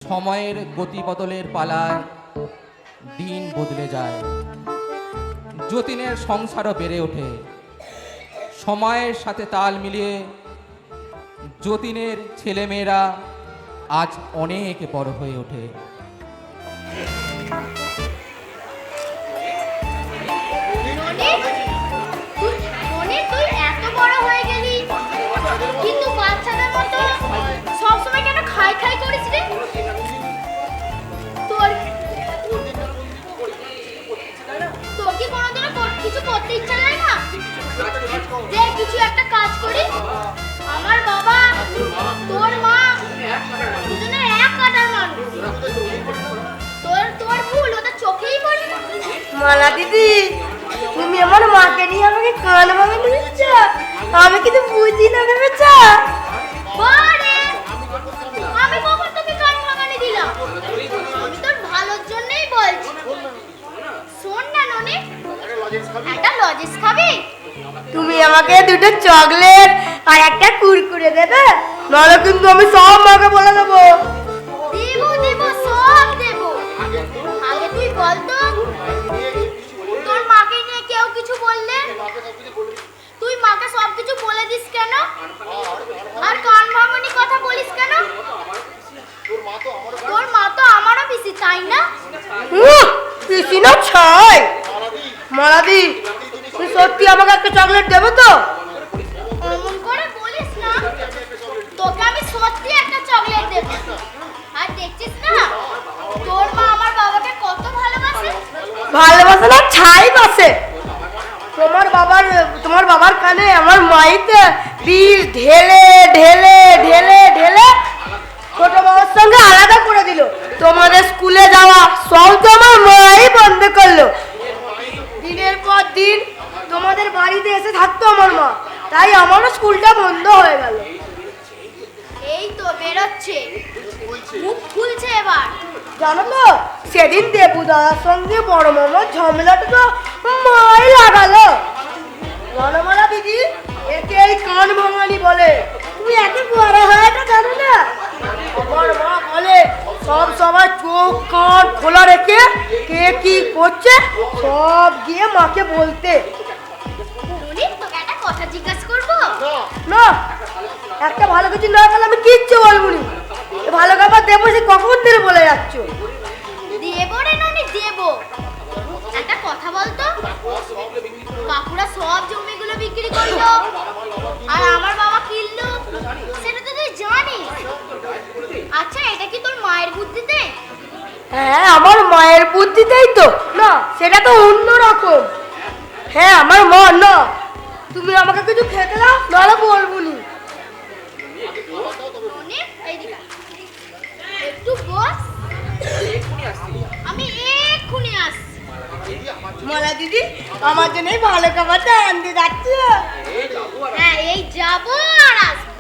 সময়ের গতি বদলের পালায় দিন বদলে যায়, যতীনের সংসারও বেড়ে ওঠে। সময়ের সাথে তাল মিলিয়ে যতীনের ছেলেমেয়েরা আজ অনেক বড় হয়ে ওঠে। তুই এত বড় হয়ে গেলি, কিন্তু বাচ্চাদের মতো সবসময় কেন খাই খাই করিস রে? তোর কি কোনোদিনও কিছু করতে ইচ্ছা যায় না? যে কিছু একটা কাজ করি। আমার বাবা, তোর মা, দুজনে এক কাটার মানুষ। তোর ভুল ওটা চোখেই পড়ে না। মালা দিদি, তুমি আমার মাকে নিয়ে আমাকে কান ভাঙা নিয়েছ, আমি কিন্তু বুঝি না ভেবেছ। বারে, আমি কখন তোকে কান ভাঙানি দিলাম? আমি তোর ভালোর জন্যই বলছি। শোন না ননি, একটা লজেন্স খাবি? তুমি আমাকে দুটো চকলেট আর একটা কুরকুরে দেবে, নাহলে কিন্তু আমি সব মাকে বলে দেবো। দেব সব দেব। আগে তুই বল তো, তোর মাকে নিয়ে কেউ কিছু বললে তুই মাকে সব কিছু বলে দিস কেন? আর কান ভাঙানি কথা বলিস কেন? তোর মা তো আমারও পিসি, তাই না? পিসি না ছাই। মালাদি, তুমি সত্যি আমাকে একটা চকলেট দেবে তো? এমন করে বলিস না, তোকে আমি সত্যি একটা চকলেট দেব। আর দেখছিস না তোর মা আমার বাবাকে কত ভালোবাসে। ভালোবাসে না ছাই বাসে। তোমার বাবার কানে আমার মাইতে বিষ ঢেলে ঢেলে ঢেলে ঢেলে ছোট বাবার সঙ্গে আলাদা করে দিল। তোমাদের স্কুলে যাওয়া সব তো আমার মাই বন্ধ করলো। দিনের পর দিন তোমাদের বাড়িতে এসে থাকতো আমার মা, তাই আমারও স্কুলটা বন্ধ হয়ে গেল। এই তো বেরোচ্ছে, মুখ খুলছে এবার। জানো তো, সেদিন দেবু দাদার সঙ্গে বড় মামার ঝামেলাটা তো মাই লাগালো। রণমালা দিদি, একে এই কান ভাঙানি বলে। তুমি একে বড় হয়েটা জানো না? আমার মা বলে সব সময় চোখ কান খোলা রেখে কে কি করছে সব গিয়ে মাকে বলতে। উনি তোকে একটা কথা জিজ্ঞাসা করবো? না, একটা ভালো কিছু না করলে আমি কিচ্ছু বলবো না। ভালো খাবার দেবো সে কখন থেকে বলে যাচ্ছ। দেবো রে ননি, দেবো। একটা কথা বলতো, কাকুরা সব জমিগুলো বিক্রি করলো আর আমার বাবা কিনলো, সেটা তো তুই জানিস। আচ্ছা, এটা কি তোর মায়ের বুদ্ধিতে? হ্যাঁ, আমার মায়ের বুদ্ধিতেই তো। না, সেটা তো অন্যরকম। হ্যাঁ, আমার মা না। তুমি আমাকে কিছু খেতে দাও, নাহলে বলবো নি। ননি, এইদিকে আয়। একটু বস, আমি এক্ষুনি আসছি। মালা দিদি, আমার জন্য ভালো খাবারটা আনতে যাচ্ছ? হ্যাঁ, এই যাবো আর আসবো।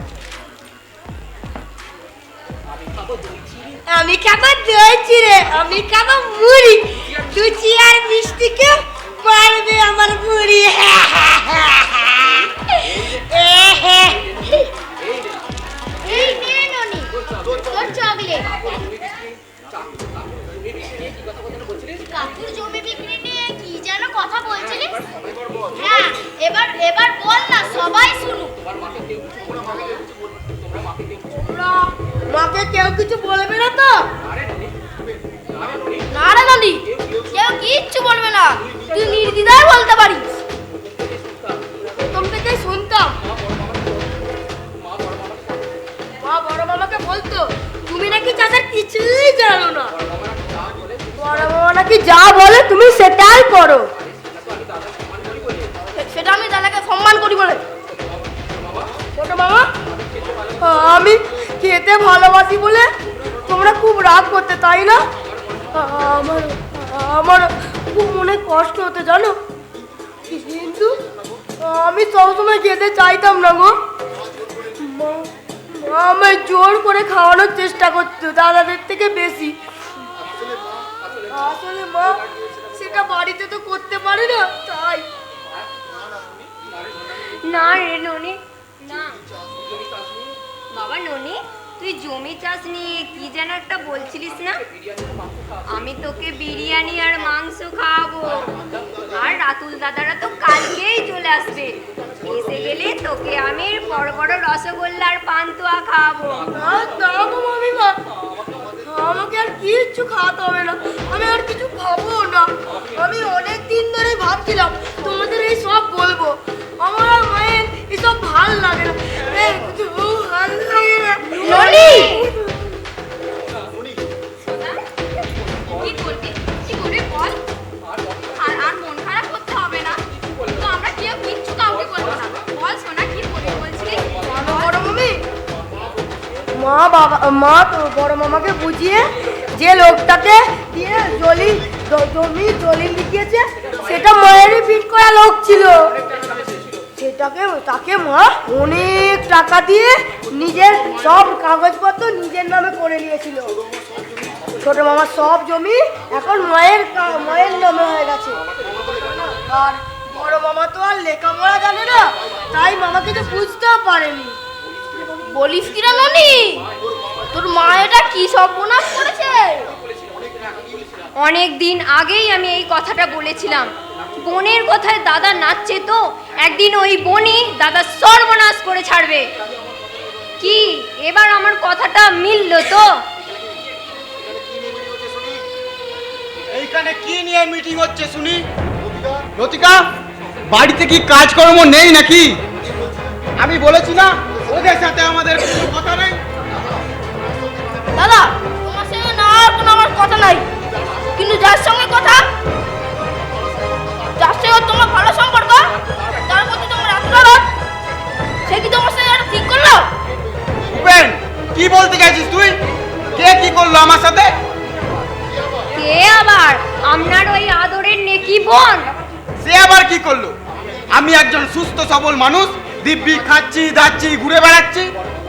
আমি খাবো দই চিড়ে, আমি খাবো মুড়ি, লুচি আর মিষ্টিকে মারবে আমার মুড়ি। এই নে ননি, তোর চকলেট। কাকুর জমি বিক্রি নিয়ে কি যেন কথা বলছিলিস? হ্যাঁ, এবার বল না, সবাই শুনুক। মাকে কেউ কিছু বলবে না তো? না রে ননি, কেউ কিচ্ছু বলবে না, তুই নির্দ্বিধায় বলতে পারিস। প্রথম থেকেই শুনতাম মা বড় মামাকে বলতো তুমি নাকি চাচার কিছুই জানো না। বড় মামা নাকি যা বলে তুমি সেটাই করো। সেটা আমি দাদাকে সম্মান করি বলে। ছোট মামা, আমি খেতে ভালোবাসি বলে তোমরা খুব রাগ করতে, তাই না? আমার আমার খুব মনে কষ্ট হতে জানো, কিন্তু আমি সবসময় খেতে চাইতাম না গো। মা আমায় জোর করে খাওয়ানোর চেষ্টা করতো দাদাদের থেকে বেশি। আসলে মা সেটা বাড়িতে তো করতে পারে না, তাই। না রে ননি, না বাবা। ননি, তুই জমি চাষ নিয়ে কি যেন একটা বলছিলিস না? আমি তোকে বিরিয়ানি আর মাংস খাওয়াবো, আর রাতুল দাদারা তো কালকেই চলে আসবে। এসে গেলে তোকে আমি বড় বড় রসগোল্লা আর পান্তুয়া খাওয়াবো। দাঁড়াবো মামিমা, আমাকে আর কিচ্ছু খাওয়াতে হবে না, আমি আর কিছু খাবো না। আমি অনেক দিন ধরে ভাবছিলাম তোমাদের এই সব বলবো, আমার আর মায়ের এসব ভাল লাগে না, কিছু ভাল লাগে না। ননি! কি করবি? কি করবি বল? আর মন খারাপ করতে হবে না তো, আমরা কেউ কিচ্ছু কাউকে বলবো না। বল সোনা, কি করবি বলছিস? বড় মামি, মা তো বড় মামাকে বুঝিয়ে যে লোকটাকে দিয়ে জমি দলিল লিখিয়েছে সেটা মায়েরই পিট করা লোক ছিল। তাকে মা অনেক টাকা দিয়ে নিজের সব কাগজপত্র নিজের নামে করে নিয়েছিল। ছোট মামার সব জমি এখন মায়ের নামে হয়ে গেছে। আর বড় মামা তো আর লেখাপড়া জানে না, তাই মামা কিছু বুঝতেও পারেনি। বলিস কিরা ননি, তোর মা এটা কি সর্বনাশ করেছে? অনেক দিন আগেই আমি এই কথাটা বলেছিলাম। বোনের কথায় দাদা নাচছে তো, একদিন ওই বোনই দাদা সর্বনাশ করে ছাড়বে। কি এবার আমার কথাটা মিলল তো? এইখানে কি নিয়ে মিটিং হচ্ছে শুনি? লতিকা, বাড়িতে কি কাজকর্ম নেই নাকি? আমি বলেছি না ওদের সাথে আমাদের কোনো কথা নেই। দাদা, তোমার সঙ্গে না আর কোনো আমার কথা নাই, কিন্তু যার সঙ্গে কথা, যার সঙ্গে তোমার ভালো সম্পর্ক, তার প্রতি তোমার এত দরদ, সে কি তোমার সঙ্গে এটা ঠিক করলো? উপেন, কি বলতে চাইছিস তুই? কে কি করলো আমার সাথে? কে আবার? আপনার ওই আদরের নেকি বোন। সে আবার কি করলো? আমি একজন সুস্থ সবল মানুষ, দিব্যি খাচ্ছি দাচ্ছি ঘুরে বেড়াচ্ছি।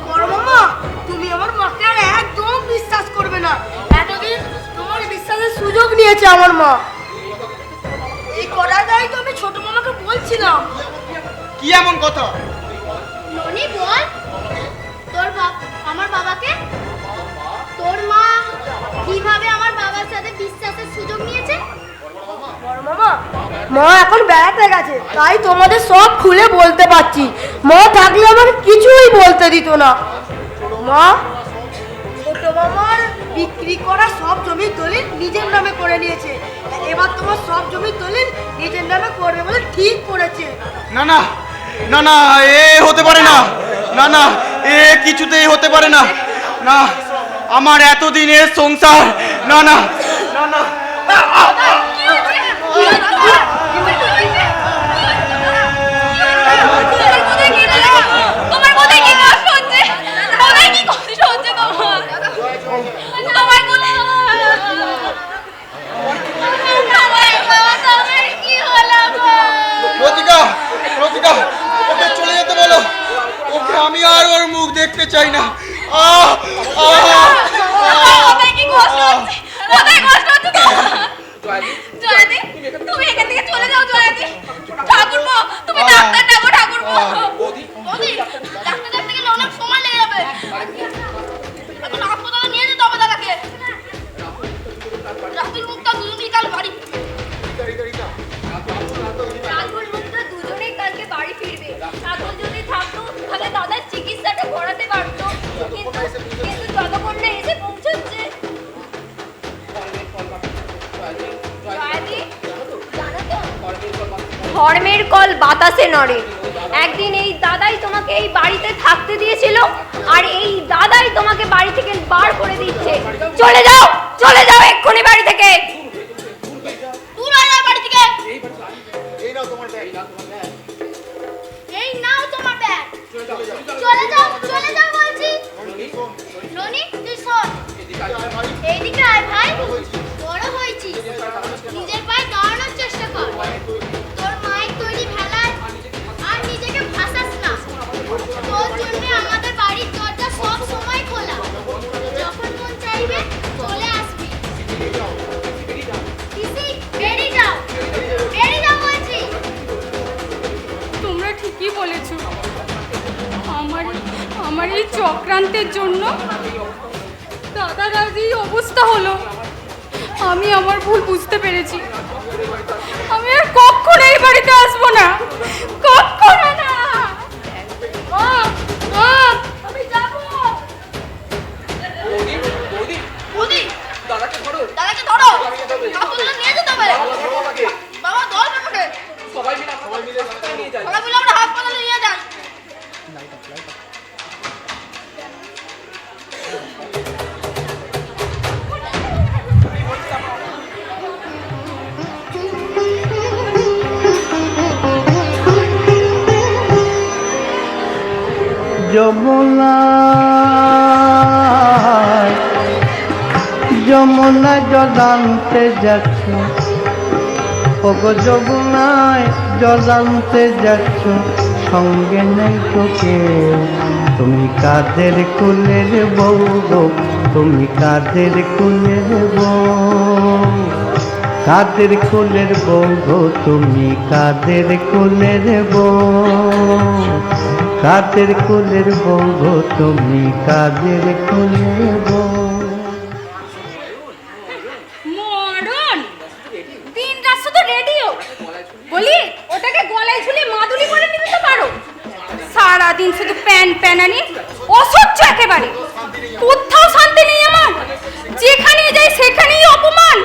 বড় মামা, তুমি আমার মাকে আর একদম বিশ্বাস করবে না। এতদিন তোমার বিশ্বাসের সুযোগ নিয়েছে আমার মা। এই কথাটাই তো আমি ছোট মামাকে বলছিলাম। কি এমন কথা? ননি বল, আমার বাবাকে, তোর মা কিভাবে আমার বাবার সাথে বিশ্বাসের সুযোগ নিয়েছে? বড় মামা, মা এখন বেড়াতে গেছে, তাই তোমাদের সব খুলে বলতে পারছি। মা থাকলে আমাকে কিছুই বলতে দিত না। মা ছোট মামার বিক্রি করা সব জমির দলিল নিজের নামে করে নিয়েছে। এবার তোমার সব জমির দলিল নিজের নামে করবে বলে ঠিক করেছে। না না না না, এ হতে পারে না। না না, এ কিছুতেই হতে পারে না। না, আমার এতদিনের সংসার, না না না না। তোমার কোথায় কি কষ্ট হচ্ছে? কোথায় কি কষ্ট হচ্ছে তোমার? আমার কোথায় কি হলো গো? লতিকা, লতিকা, ওকে চলে যেতে বলো। ওকে আমি আর ওর মুখ দেখতে চাই না। কোথায় কি কষ্ট হচ্ছে? কোথায় কষ্ট হচ্ছে তোমার? জয়াদি, তুমি এখান থেকে চলে যাও। জয়াদি, ঠাকুরপো, তুমি ডাক্তার ডাকো। ঠাকুরপো, বৌদি, ডাক্তার দেখতে গেলে অনেক সময় লেগে যাবে। এখন হাসপাতালে নিয়ে যেতে হবে দাদাকে। রাতুল মুক্তা দুজনেই কাল বাড়ি। রাতুল মুক্ত দুজনেই কালকে বাড়ি ফিরবে। রাতুল যদি থাকতো তাহলে দাদার চিকিৎসাটা করাতে পারতো, কিন্তু যতক্ষণ না এসে পৌঁছচ্ছে। জয়াদি, জানো তো, ধর্মের কল বাতাসে নড়ে। একদিন এই দাদাই তোমাকে এই বাড়িতে থাকতে দিয়েছিল, আর এই দাদাই তোমাকে বাড়ি থেকে বার করে দিচ্ছে। চলে যাও, চলে যাও এক্ষুনি বাড়ি থেকে। দূর হয়ে যাও বাড়ি থেকে। এই নাও তোমার ব্যাগ। চলে যাও বলছি। ননি, তুই শোন, এইদিকে আয় ভাই। বড় হয়েছিস, নিজের পায়ে দাঁড়ানোর চেষ্টা কর। তোর মায়ের তৈরি ভেলায় আর নিজেকে ভাসাস না। তোর জন্য আমাদের বাড়ির দরজা সব সময় খোলা, যখন মন চাইবে চলে আসবি। পিসি, বেরিয়ে যাও বলছি। তোমরা ঠিকই বলেছো। আমার এই চক্রান্তের জন্য দাদার আজ এই অবস্থা হলো। আমি আমার ভুল বুঝতে পেরেছি। আমি আর কখনো এই বাড়িতে আসবো না, কখনো না। আমি যাবো। দাদাকে ধরো, কাকুকে নিয়ে যেতে হবে। বাবা ধর কাকুকে। সবাই মিলে আমরা হাসপাতালে নিয়ে যাই। যমুনা জল আনতে যাচ্ছ, ওগো যমুনায় জল আনতে যাচ্ছ, সঙ্গে নেই তোকে। তুমি কাদের কুলের বউ গো, তুমি কাদের কুলের বউ, কাদের কুলের বউ গো, তুমি কাদের কুলের বউ, কাদের কুলের বউ গো, তুমি কাদের কুলের বউ। মরণ দিন রাত শুধু রেডিও বলি, ওটাকে গলায় ঝুলিয়ে মাদুলি করে নিতে তো পারো। সারাদিন শুধু প্যান প্যানানি, অসহ্য একেবারে। কোথাও শান্তি নেই আমার, যেখানে যাই সেখানেই অপমান।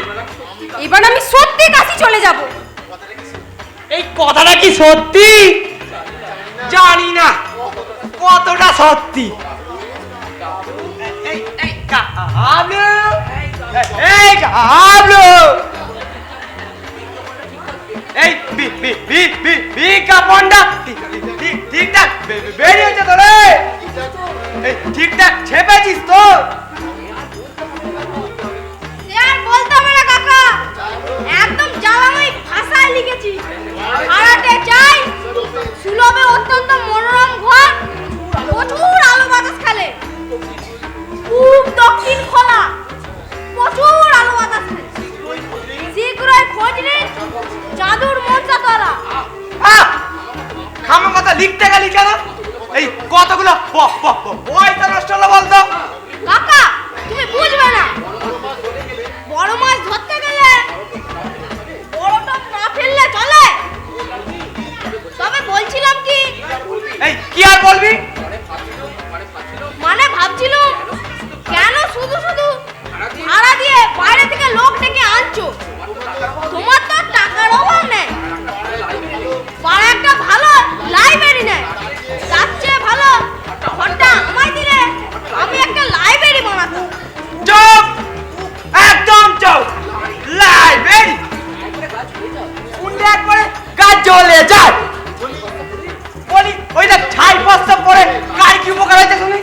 এবার আমি সত্যি কাশি চলে যাব। এই কথাটা কি সত্যি? জানি না কতটা সত্যি। ঠিকঠাক বেরিয়েছে তো রে, ঠিকঠাক ছেপেছিস তো? আর বলতে হবে না কাকা, একদম জ্বালাময় ভাষায় লিখেছি। ভাড়াটে চাই, সুলভে অত্যন্ত মনোরম ঘর, প্রচুর আলো বাতাস খেলে, খুব দক্ষিণ খোলা, প্রচুর আলো বাতাস খেলে। শীঘ্রই খোঁজ নিন জাদুর মঞ্চতলা। খামা কথা লিখতে গেলি কেন? এই কতগুলো পয়সা নষ্ট হলো বলতো? কাকা তুমি বুঝবে না, বড় মাছ ধরতে গেলে বড় টোপ না ফেললে চলে। তবে বলছিলাম কি, এই কি আর বলবি? মানে ভাবছিলাম কেন শুধু শুধু ভাড়া দিয়ে বাইরে থেকে লোক ডেকে আনছো? তোমার তো টাকার অভাব নেই, পাড়া একটা ভালো লাইব্রেরি নেই, তার চেয়ে ভালো ঘরটা আমায় দিলে আমি একটা লাইব্রেরি বানাতাম। চুপ, একদম চুপ। লাইব্রেরি উন্ডে একবারে গাছ জ্বলে যায়। বলি ওই দেখ ছাই বস্তা পরে কার কি উপকার হয়েছে শুনি?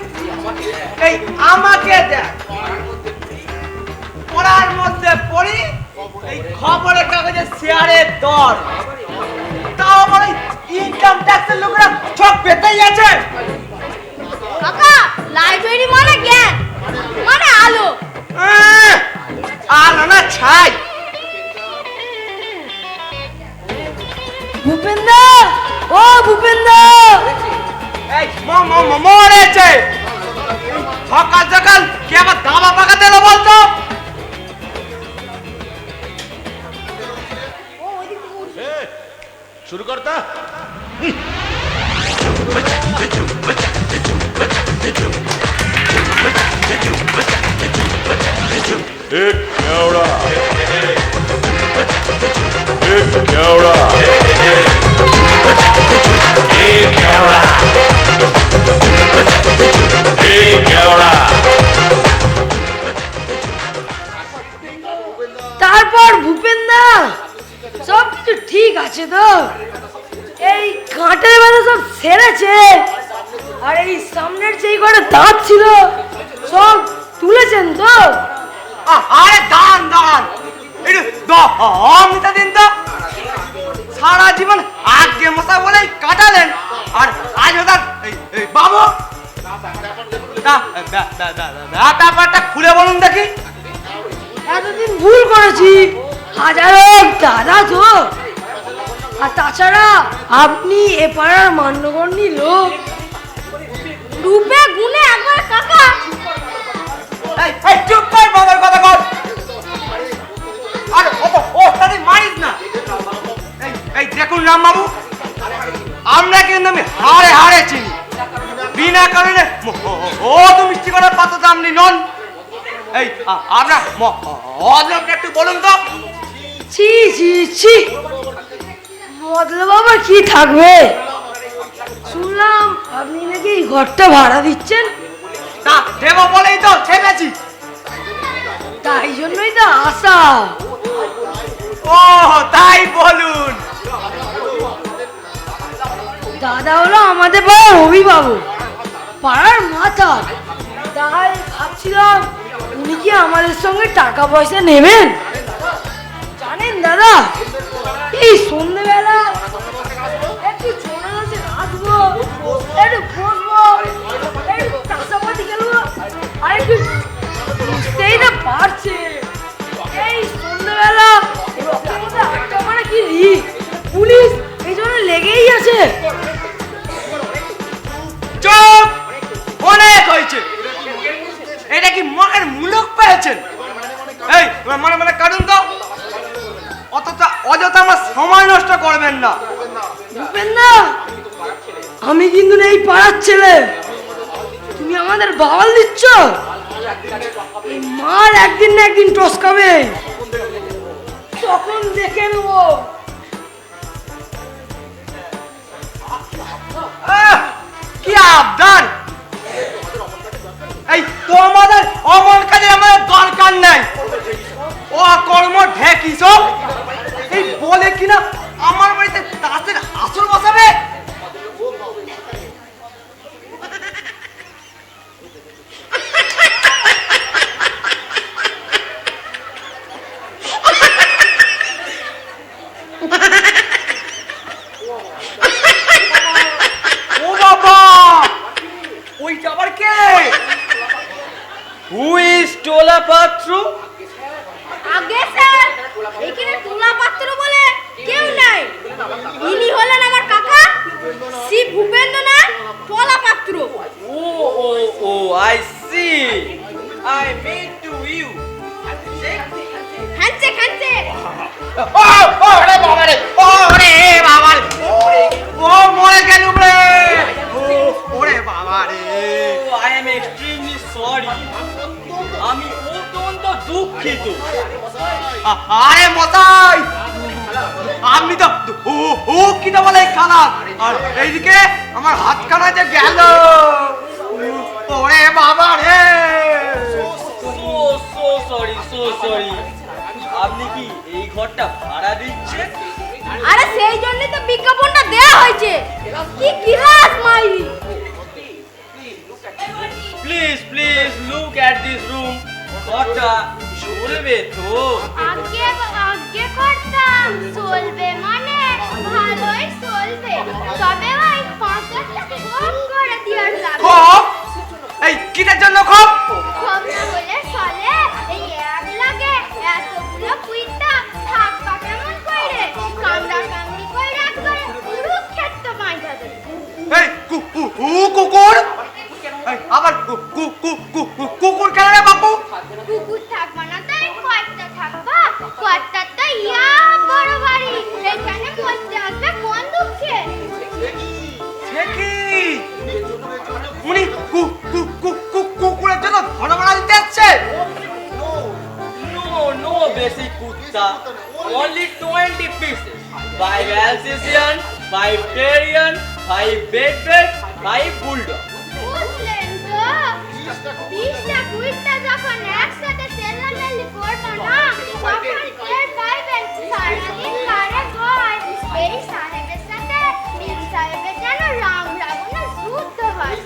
এই আমাকে দেখ, পড়ার মধ্যে পড়ি এই খবরের কাগজে শেয়ারের দর, তাও আমার ইনকাম ট্যাক্সের লোকেরা চোখ পেতেই আছে। কাকা লাইব্রেরি মানে জ্ঞান, মানে আলো। আলো না ছাই। ভূপেন্দা, ও ভূপেন্দা, এই মরেছে। সকাল সকাল কি আবার দাবা পাকাতে এলো বলতো? শুরু করতা। एक न्यावड़ा, एक न्यावड़ा, एक न्यावड़ा, एक न्यावड़ा। তারপর ভূপেন্দা সব কিছু ঠিক আছে তো? এই কাঁটের বেলা সব সেরেছে, আর এই সামনের যেই করে দাঁত ছিল সব তুলেছেন তো? আরে দান দান, দিন তো। সারা জীবন আগে মশা বলে কাটালেন, আর আজ ওদের বাবু ব্যাপারটা খুলে বলুন দেখি। এতদিন ভুল করেছি, হাজারো দাদা তো। আর তাছাড়া আপনি এ পাড়ার মান্যগণ্যী লোক, রূপে গুণে একবার কাকা। এই চুপ কর, বাবার কথা কর। আর অত ওস্তাদি মারিস না। এই দেখুন রামবাবু, আমরা কিন্তু আমি হারে হারে চিনি, বিনা কারণে অত মিষ্টি করার পাত্র তো আপনি নন। এই আপনার মতলবটা একটু বলুন তো। ছি ছি ছি, মতলব আবার কি থাকবে? শুনলাম আপনি নাকি এই ঘরটা ভাড়া দিচ্ছেন। তা দেব বলেই তো ছেড়েছি। তাই জন্যই তো আশা। ও তাই বলুন। দাদা হলো আমাদের পাড়ার অভিভাবক, পাড়ার মাথা। তাই ভাবছিলাম উনি কি আমাদের সঙ্গে টাকা পয়সা নেবেন। জানেন দাদা, এই সন্ধ্যেবেলা একটু ছোট গাছে আসবো, একটু বসবো, একটু চাষাবাদি খেলবো, আর একটু বুঝতেই না পারছে এই সন্ধ্যেবেলা লোকের মধ্যে আটকা মারা কি পুলিশ এই জন্য লেগেই আছে। চুপ, অনেক হয়েছে। এটা কি মায়ের মুলক পেয়েছেন? এই মানে মানে কারণ তো অতটা অযথা আমার সময় নষ্ট করবেন না। বুঝবেন না, আমি কিন্তু এই পাড়ার ছেলে। তুমি আমাদের বাবাল দিচ্ছ। এই মার একদিন না একদিন টসকাবে, তখন দেখে নেবো। কি আবদার! এই তোমাদের অমন কাজে আমাদের দরকার নাই। ও কর্ম ঢেকি সব এই বলে কিনা আমার বাড়িতে তাসের আসর বসাবে। ও বাবা, ওইটা আবার কে? হু ইজ টোলা পাত্র? আগে স্যার, এখানে তোলা পাত্র বলে কেউ নাই। ইনি হলেন আমার কাকা শ্রী ভূপেন্দ্রনাথ তোলা পাত্র। ও ও ও, I see, I meet to you. Handshake handshake. ও ওরে বাবা রে, ওরে বাবা রে, ও মরে গেল রে, ওরে বাবা রে। আই এম এক্সট্রিমলি সরি, আমি অত্যন্ত দুঃখিত। আরে মশাই, আপনি তো দুঃখিত বলে খারাপ, আর এইদিকে আমার হাতখানা যে গেল, ওরে বাবা রে। So sorry. আপনি কি এই ঘরটা ভাড়া দিচ্ছেন? আরে সেই জন্যই তো বিজ্ঞাপনটা দেয়া হয়েছে। কি কিলাস মাইরি। Please look at this room. ঘরটা চলবে তো? আগে আগে করতাম, চলবে মানে ভালোই চলবে, তবে ওই 5 লাখ টাকা কম করে দেওয়ার লাগবে। খপ, এই কিটার জন্য খপ? কম না হলে চলে, এই এক লাগে এতগুলো কুইন্টা থাকবা কেমন করে? কামড়া কামড়ি করে একবারে পুরো ক্ষেত্র মাইরা দেবে। এই কুকুর, এই আবার কুকুর কেন রে বাপু? কুকুর থাকবা না তাই কয়টা থাকবা? কয়টা তো ইয়া বড় বাড়ি, এখানে বসতে আসবে কোন দুঃখে? সে কি উনি কুকুরের জন্য ভাড়া ভাড়া দিতে আসছে? No basic কুত্তা, only 20 pieces. 5 Alsatian, 5 Terrier, 5 Bedbug, 5 Bulldog. বুঝলেন তো? 20টা কুইন্টা যখন একসাথে চেল্লামেল্লি করবো না, তখন টের পাইবেন সারাদিন কারে হয়। এই সাহেবের সাথে মিম সাহেবের যেন রাম রাবণের যুদ্ধ হয়।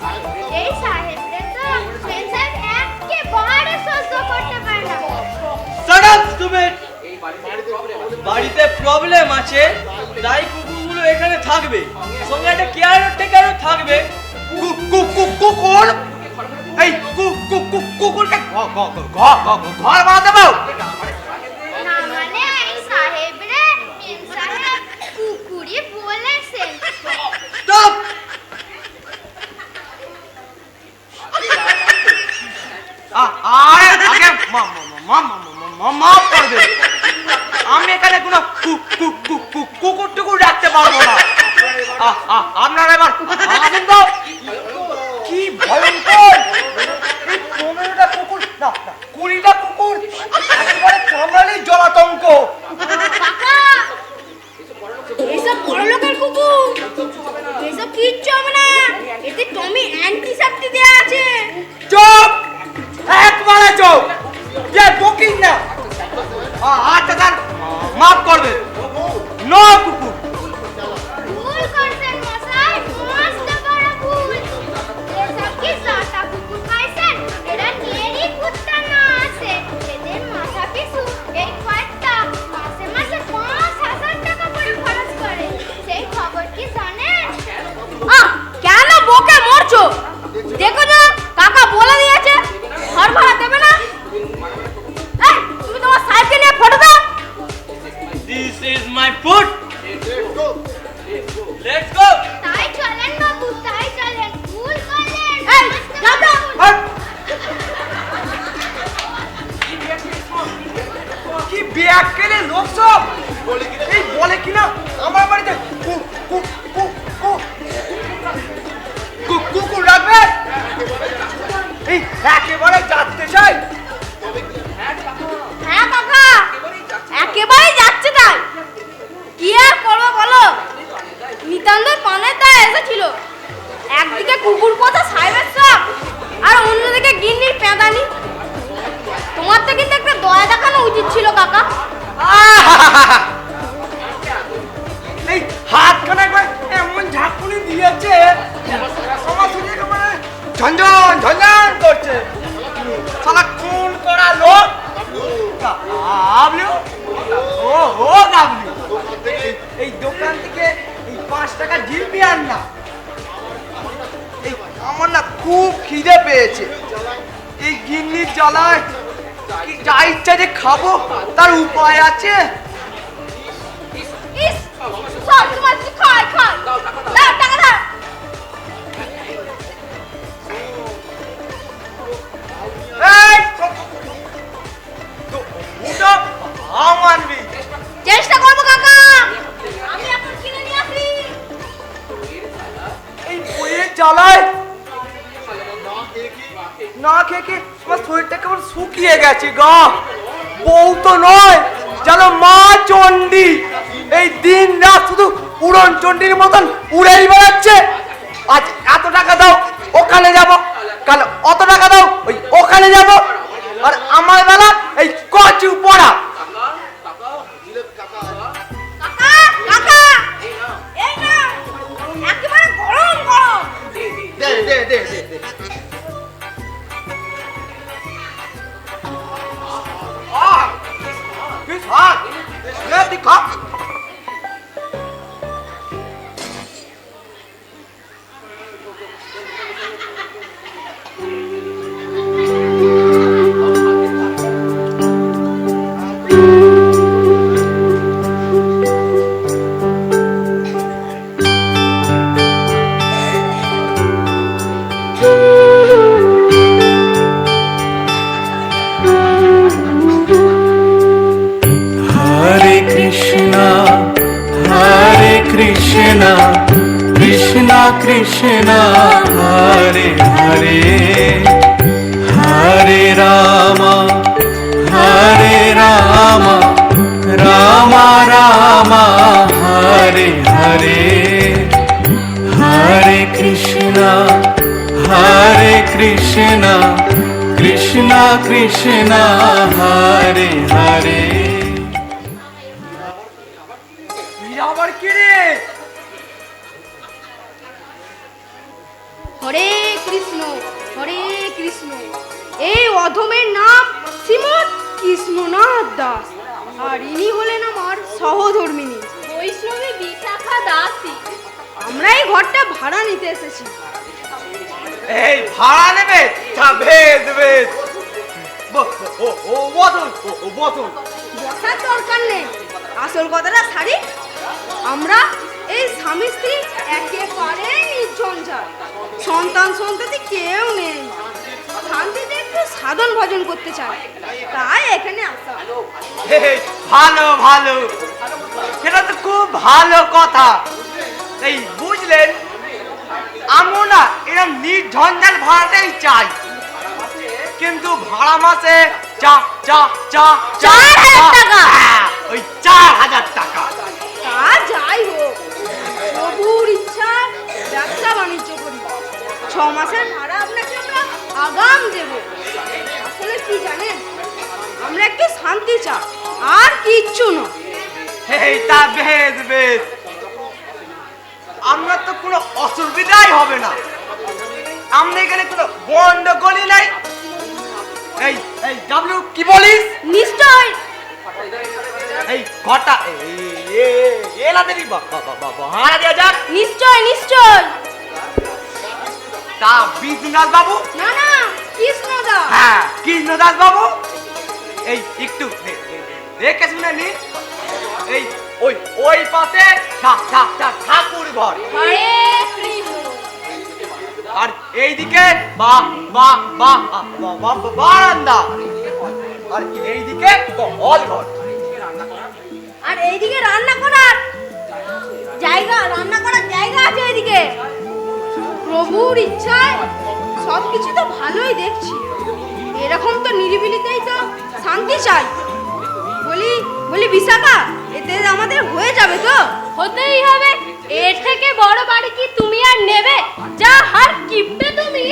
এই সাহেবরে তো মিম সাহেব একেবারে সহ্য করতে পারে না। Shut up, stupid! বাড়িতে প্রবলেম আছে, তাই কুকুরগুলো এখানে থাকবে, সঙ্গে একটা কেয়ারটেকারও থাকবে। কুকুর, এই কুকুরকে ঘর বানাতে দেবো? না মানে এই সাহেবরে মিম সাহেব কুকুরি বলেছেন। Stop! মাফ করবে, আমি এখানে কোনো কুকুর টুকুর রাখতে পারবো না। আপনারা এবার আসুন তো। কি ভয়ঙ্কর! এই 15টা কুকুর না 20টা কুকুর একেবারে কামড়ালেই জলাতঙ্ক। এইসব বড় লোকের কুকুর, এইসব কিচ্ছু হবে না, এতে টমি অ্যান্টিসেপ্টিক দেয়া আছে। চুপ, একবারে চুপ, যে বকিস না। আচ্ছা স্যার, মাফ করবে। নো কুকুর। ভুল করছেন মশাই, মস্ত বড় ভুল। এসব কি সাতা কুকুর খাইছেন? এরা নেড়ি কুত্তা না আছে। এদের মাথা পিছু এই কয়েকটা মাসে মাসে 5,000 টাকা করে খরচ করে। সেই খবর কি জানেন? কেন বকে মরছো? দেখো না, কাকা বলে দিয়েছে ঘর ভাড়া দেবে না। এই, তুমি তোমার সাইকেল নিয়ে ফটো দাও। This is my foot. Let's go. তাই চলেন বাবু, তাই চলেন। ভুল করলেন। এই, যাও তো। কি ব্যাকেলে লোক সব এই বলে কিনা আমার বাড়িতে কুকুর রাখবে। এই একেবারে যাচ্ছে চাই। হ্যাঁ কাকা, একেবারেই যাচ্ছে তাই। কি আর করবো বলো, নিতান্ত পানের দায় এসেছিল। একদিকে কুকুর পোষা সাহেবের শখ, আর অন্যদিকে গিন্নির পেঁদানি। তোমার তো কিন্তু একটা দয়া দেখানো উচিত ছিল কাকা। এই হাতখানা একবার এমন ঝাঁকুনি দিয়েছে আমার শুনে একেবারে ঝনঝন ঝনঝন করছে। শালা খুন করা লোক। গাবলু, ও গাবলু, এই দোকান থেকে এই 5 টাকা জিলপি আন না। এই আমার না খুব খিদে পেয়েছে। এই গিন্নির জ্বালায় কি যা ইচ্ছা যে খাবো তার উপায় আছে? ইস, সব তোমার কি খায় খায়। দাও টাকা দাও। এই উঠো, মানবি। চেষ্টা করবো কাকা, আমি এখন কিনে নিয়ে আসি। এই বইয়ের জ্বালায় না খেয়ে কি আমার শরীরটা কেমন শুকিয়ে গেছে গা। বউ তো নয়, যেন মা চণ্ডী। এই দিন রাত শুধু উড়ন চণ্ডীর মতন উড়েই বেড়াচ্ছে। আজ এত টাকা দাও ওখানে যাব, কাল অত টাকা দাও ওই ওখানে যাব। আর আমার বেলা এই কচু পড়া। কাকা কাকা, এই না, একেবারে গরম গরম। দে দে দে দে দে। বেশ হাত নে দিখা। Krishna Krishna Hare Hare Hare Rama Rama Rama Hare Hare Hare Krishna Krishna Krishna Hare Hare। আবার কি রে? হরে কৃষ্ণ হরে কৃষ্ণ। এই অধমের নাম শ্রীমৎ কৃষ্ণনাথ দাস, আর ইনি হলেন আমার সহধর্মিনী বৈষ্ণবী বিশাখা দাসী। আমরা এই ঘরটা ভাড়া নিতে এসেছি। এই ভাড়া নেবে? তা বেশ বেশ। বসুন বসুন। বসার দরকার নেই, আসল কথাটা সারি। আমরা এই স্বামী স্ত্রী একেবারে নির্ঝঞ্ঝাট, সন্তান সন্ততি কেউ নেই, শান্তিতে একটু সাধন ভজন করতে চায়, তাই এখানে আসা। ভালো ভালো, সেটা তো খুব ভালো কথা। এই বুঝলেন, আমরা না এরকম নির্ঝঞ্ঝাল ভাড়াটাই চাই, কিন্তু ভাড়া মাসে চা চা চা 4,000 টাকা। ওই 4,000 টাকা। তা যাই হোক, প্রভুর ইচ্ছা ব্যবসা বাণিজ্য করি, 6 মাসের ভাড়া আপনাকে আমরা আগাম দেব। আসলে কি জানেন, আমরা একটু শান্তি চাই, আর কিচ্ছু না। এই তা বেশ বেশ, আমরা তো কোনো অসুবিধাই হবে না। আমরা এখানে কোনো গন্ডগোলই নাই। এই এই ডাবলু কি বলিস? নিশ্চয়। এই ঘটা এলা দেবি ভাড়া দেওয়া যাক। নিশ্চয় নিশ্চয়। তা বিশ্বনাথ বাবু? না না, কৃষ্ণদা। হ্যাঁ, কৃষ্ণদাস বাবু, এই একটু দেখে শুনে নি। এই ওই ওই পাশে ঠাকুর ঘর, হরে কৃষ্ণ। আর এইদিকে বারান্দা, আর এইদিকে হল ঘর। আর এইদিকে রান্না করার জায়গা আছে এইদিকে। প্রভুর ইচ্ছায় সবকিছু তো ভালোই দেখছি। এরকম তো নিরিবিলিতেই তো শান্তি চাই। বলি বিশাখা, এতে আমাদের হয়ে যাবে তো? হতেই হবে, এর থেকে বড় বাড়ি কি তুমি আর নেবে? যা হার কিপটে তুমি।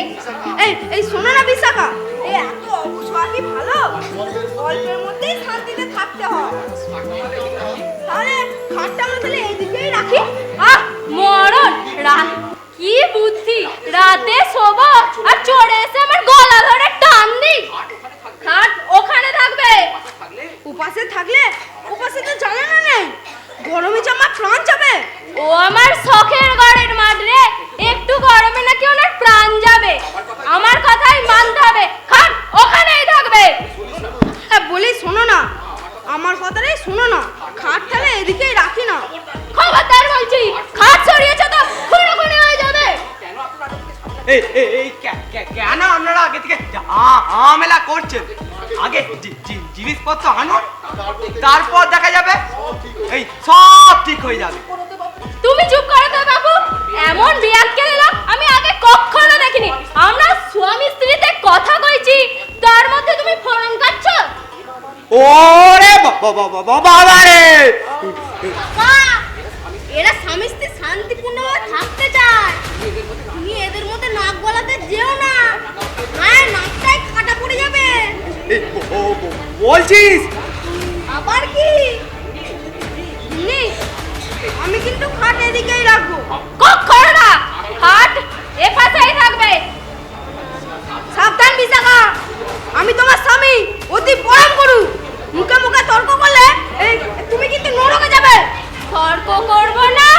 এই শোনো না বিশাখা, এই এত অবুঝ হওয়া কি ভালো? অল্পের মধ্যেই শান্তিতে থাকতে হয়। তাহলে খাটটা আমরা তাহলে এইদিকেই রাখি। আহ মরণ, কি বুদ্ধি, রাতে শোবো আর চড়ে এসে আমার গলা ধরে টান দি। খাট ওখানে থাকবে। উপাসে তো জানা নেই, গরমে জামা প্রাণ যাবে। ও আমার শখের ঘরের মাঠ রে, একটু গরমে নাকি ওনার প্রাণ যাবে। আমার কথাই মানতে হবে, খাট ওখানেই থাকবে। বলি শোনো না, আমার কথাটাই শোনো না, খাট তাহলে এদিকেই রাখি না। খবরদার বলছি, খাট সরিয়েছে তো খুনোখুনি হয়ে যাবে। এই কেন আপনারা আগে থেকে ঝামেলা করছেন? আগে জিনিসপত্র আনুন, তারপর দেখা যাবে, এই সব ঠিক হয়ে যাবে। তুমি চুপ করো তো বাবু, এমন বিয়াক্কেল লোক আমি আগে কখনো দেখিনি। আমরা স্বামী স্ত্রীতে কথা কইছি, তার মধ্যে তুমি ফোন কাটছ। ওরে বাবা রে, এরা স্বামী স্ত্রী শান্তিপূর্ণভাবে থাকতে চায়। তুমি এদের মধ্যে নাক গলাতে যেও না, হ্যাঁ নাকটাই কাটা পড়ে যাবে। বলছিস? আবার কি? আমি কিন্তু খাট এদিকেই রাখবো। কখনো না, খাট এ পাশেই থাকবে। সাবধান বিশাখা, আমি তোমার স্বামী, অতি পরম গুরু। মুখে মুখে তর্ক করলে তুমি কিন্তু নরকে যাবে। তর্ক করব না।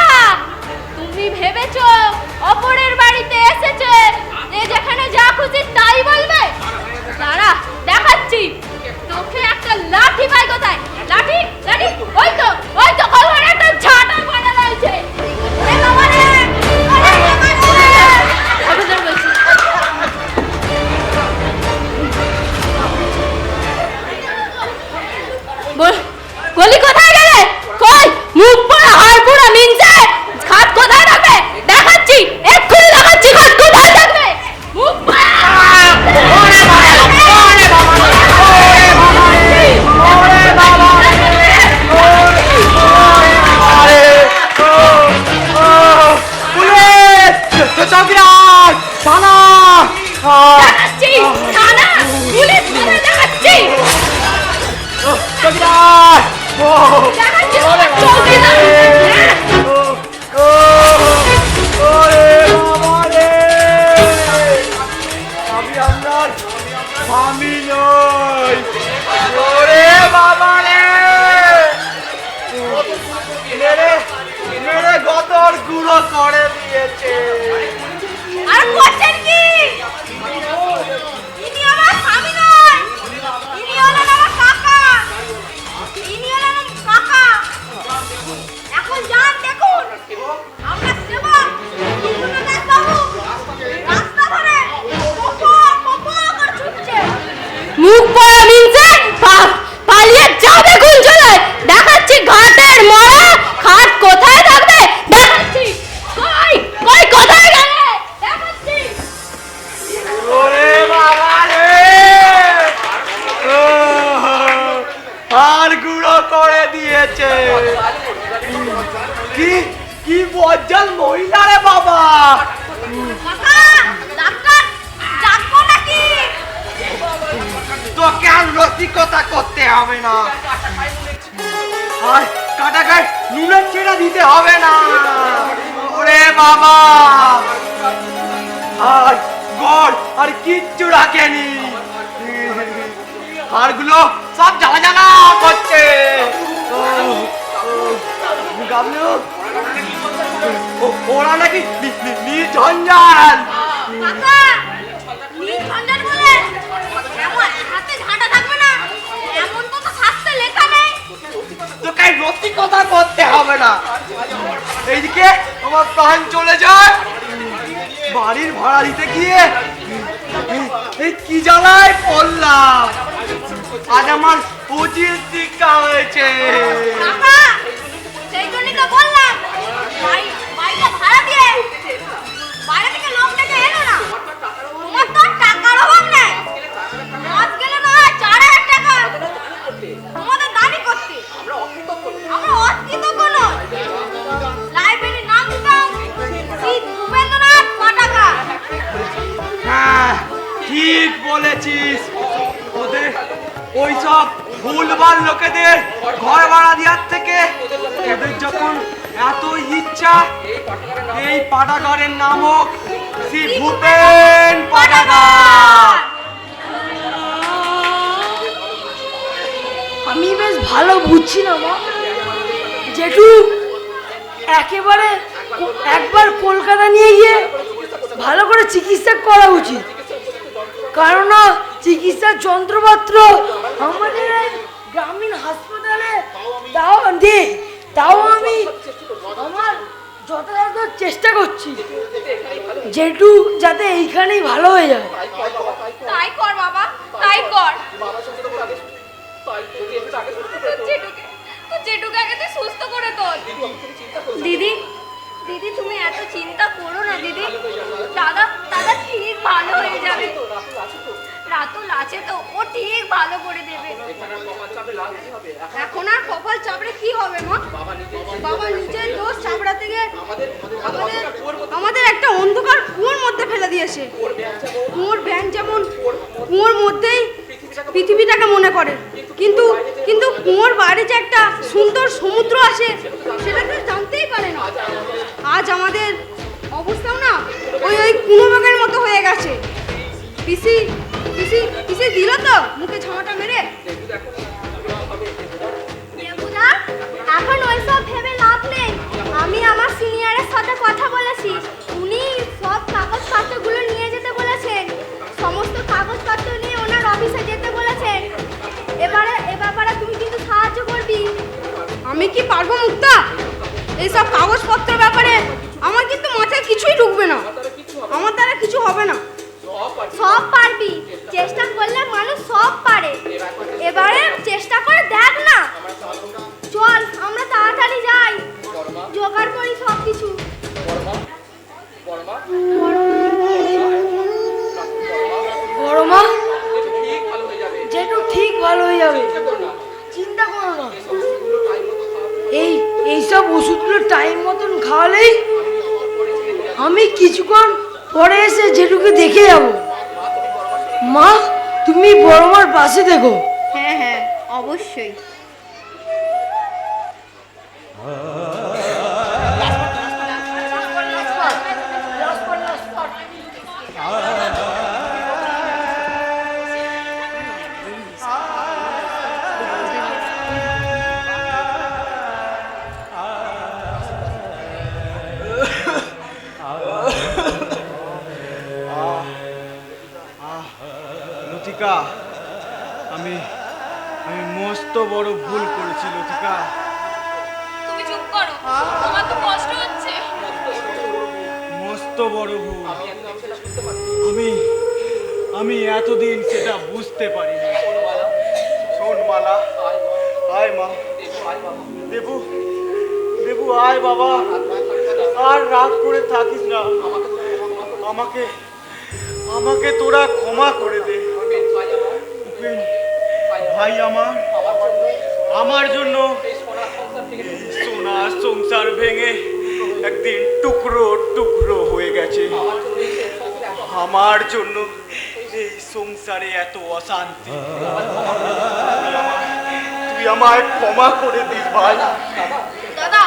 তুমি ভেবেছো অপরের বাড়িতে এসেছে যে যেখানে যা খুশি তাই বলবে? দাঁড়া দেখাচ্ছি তোকে একটা লাঠি। পাই কোথায় লাঠি? লাঠি ওই তো কলবার একটা ঝাঁটা পড়ে রয়েছে। খবরদার বলছি। গলি কোথায় গেলে? কই মুখ পোড়া হাড় পোড়া মিনছে, খাট কোথায় রাখবে? দেখাচ্ছি, এক্ষুনি দেখাচ্ছি খাট কোথায় রাখবে। মুখ পোড়া। দেখাচ্ছি থানা, পুলিশ কোথায় দেখাচ্ছি। দেখাচ্ছি চৌকিদার। আমি আপনার স্বামী নই। ওরে বাবা রে, মেরে গতর গুঁড়ো করে দিয়েছে। আর করছেন কি? ইনি আমার স্বামী নয়, ইনি হলেন আমার কাকা। ইনি হলেন কাকা। করছে। কি কি বজ্জাল মহিলা রে বাবা! কাকা, ডাক্তার ডাকবো নাকি? তোকে আর রসিকতা করতে হবে না, আর কাটা গায়ে নুনের ছেড়া দিতে হবে না। ওরে বাবা, আর গড় আর কিচ্ছু রাখেনি, হাড়গুলো সব জ্বালা জ্বালা করছে। গাবলু, ওরা নাকি নির্ঝঞ্ঝাল। কাকা, নির্ঝঞ্ঝাল বলে এমন হাতে ঝাঁটা থাকবে না, এমন তো শাস্ত্রে লেখা নেই। তোকে রসিকতা করতে হবে না। এইদিকে আমার প্রাণ চলে যায়, বাড়ির ভাড়া দিতে গিয়ে এই কি জ্বালায় পড়লাম। আজ আমার উচিত শিক্ষা হয়েছে। কাকা, সেই জন্যই তো বললাম বাড়িটা ভাড়া দিয়ে বাইরে থেকে লোক ডেকে এলো না। তোমার তো টাকার অভাব নেই, মাস গেলে না হয় 4,000 টাকা তোমাদের দাবি করতে। আমরা অকৃতজ্ঞ নই। লাইব্রেরির নাম দিতাম শ্রী ভূপেন্দ্রনাথ পাঠাগার। হ্যাঁ, ঠিক বলেছিস। ওদের ওইসব ভুলভাল লোকেদের ঘর ভাড়া দেওয়ার থেকে এদের যখন এত ইচ্ছা, এই পাঠাগারের নাম হোক শ্রী ভূপেন পাঠাগার। আমি বেশ ভালো বুঝছি না মা, জেঠু একেবারে একবার কলকাতা নিয়ে গিয়ে ভালো করে চিকিৎসা করা উচিত, কারণ চিকিৎসার যন্ত্রপাত্র আমাদের এই গ্রামীণ হাসপাতালে তাও নেই। তাও আমি আমার যথাযথ চেষ্টা করছি জেঠু যাতে এইখানেই ভালো হয়ে যায়। তাই কর বাবা, তাই কর। জেঠুকে আগে তুই সুস্থ করে তোল। দিদি, দিদি তুমি এত চিন্তা করো না দিদি, দাদা দাদা ঠিক ভালো হয়ে যাবে। রাতুল আছে তো, ও ঠিক ভালো করে দেবে। এখন আর কপাল চাপড়ে কি হবে মা? বাবা নিজের দোষ চাপড়াতে গিয়ে আমাদের একটা অন্ধকার কুয়োর মধ্যে ফেলে দিয়েছে। কুয়োর ব্যান যেমন কুয়োর মধ্যেই পৃথিবীটাকে মনে করে, কিন্তু কিন্তু কুয়োর বাইরে যে একটা সুন্দর সমুদ্র আছে সেটা তো জানতেই পারে না। আজ আমাদের অবস্থাও না ওই ওই কুয়োবাগের মতো হয়ে গেছে। পিসি পিসি পিসি দিল তো মুখে ঝামাটা মেরে। দেবুদা, এখন ওইসব ভেবে লাভ নেই। আমি আমার সিনিয়রের সাথে কথা বলেছি, উনি সব কাগজপত্রগুলো নিয়ে যেতে বলেছেন। সমস্ত কাগজপত্র নিয়ে ওনার অফিসে যেতে বলেছেন। এ ব্যাপারে তুমি কিন্তু সাহায্য করবি। আমি কি পারবো মুক্তা? এইসব কাগজপত্রের ব্যাপারে আমার কিন্তু মাথায় কিছুই ঢুকবে না, আমার দ্বারা কিছু হবে না। সব পারবি, চেষ্টা করলে মানুষ সব পারে। এবারে চেষ্টা করে দেখ না। চল আমরা তাড়াতাড়ি যাই, জোগাড় করি সব কিছু। বড় মা, জেঠু ঠিক ভালো হয়ে যাবে, চিন্তা করো না। এইসব ওষুধগুলো টাইম মতন খাওয়ালেই আমি কিছুক্ষণ পরে এসে জেঠুকে দেখে যাব। মা, তুমি বড় মার পাশে দেখো। হ্যাঁ হ্যাঁ, অবশ্যই। লতিকা, আমি মস্ত বড় ভুল করেছি লতিকা। তুমি চুপ করো, তোমার তো কষ্ট হচ্ছে। মস্ত বড় ভুল। আমি এতদিন সেটা বুঝতে পারিনি। শোন মালা, আয় মা। দেবু, দেবু আয় বাবা, আর রাগ করে থাকিস না। আমাকে তোরা ক্ষমা করে দে। ভাই আমার জন্য সোনার সংসার ভেঙে একদিন টুকরো টুকরো হয়ে গেছে। আমার জন্য এই সংসারে এত অশান্তি। তুই আমায় ক্ষমা করে দিস ভাই। দাদা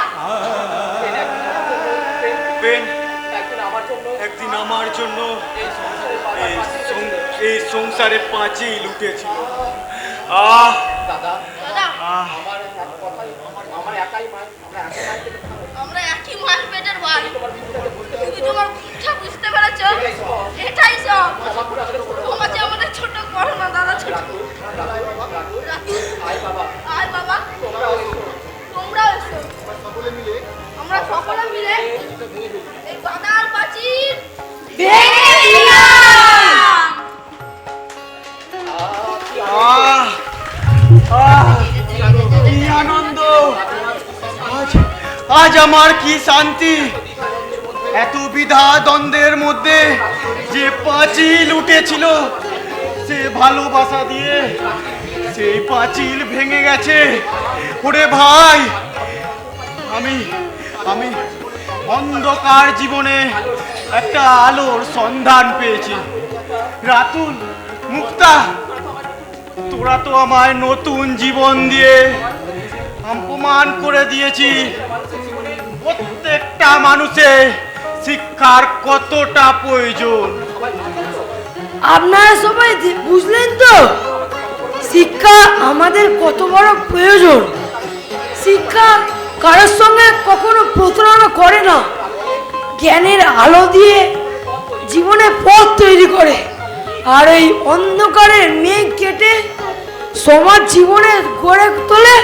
বেন, একদিন আমার জন্য এই সংসারে পাঁচিল উঠেছিল। দাদা আহ আমরা একই মায়ের পেটের ভাই। তুমি তোমার বুঝটা বুঝতে পেরেছো? এটাই সব। তোমার যে আমাদের ছোট করো না দাদা, ছোট। আয় বাবা, তোমরাও এসো। আমরা সকলে মিলে এই বাধার প্রাচীর ভেঙে দিলাম। কি আনন্দ! আজ আমার কি শান্তি! এত বিধা দ্বন্দ্বের মধ্যে যে পাঁচিল উঠেছিল, সে ভালোবাসা দিয়ে সেই পাঁচিল ভেঙে গেছে। ওরে ভাই, আমি আমি অন্ধকার জীবনে একটা আলোর সন্ধান পেয়েছি। রাতুল, মুক্তা, তোরা তো আমায় নতুন জীবন দিয়ে অপমান করে দিয়েছি। প্রত্যেকটা মানুষের শিক্ষার কতটা প্রয়োজন আপনারা সবাই বুঝলেন তো শিক্ষা আমাদের কত বড় প্রয়োজন। শিক্ষা কারোর সঙ্গে কখনো প্রতারণা করে না, জ্ঞানের আলো দিয়ে জীবনে পথ তৈরি করে। আর এই অন্ধকারের মেঘ কেটে সমাজ জীবনে গড়ে তোলে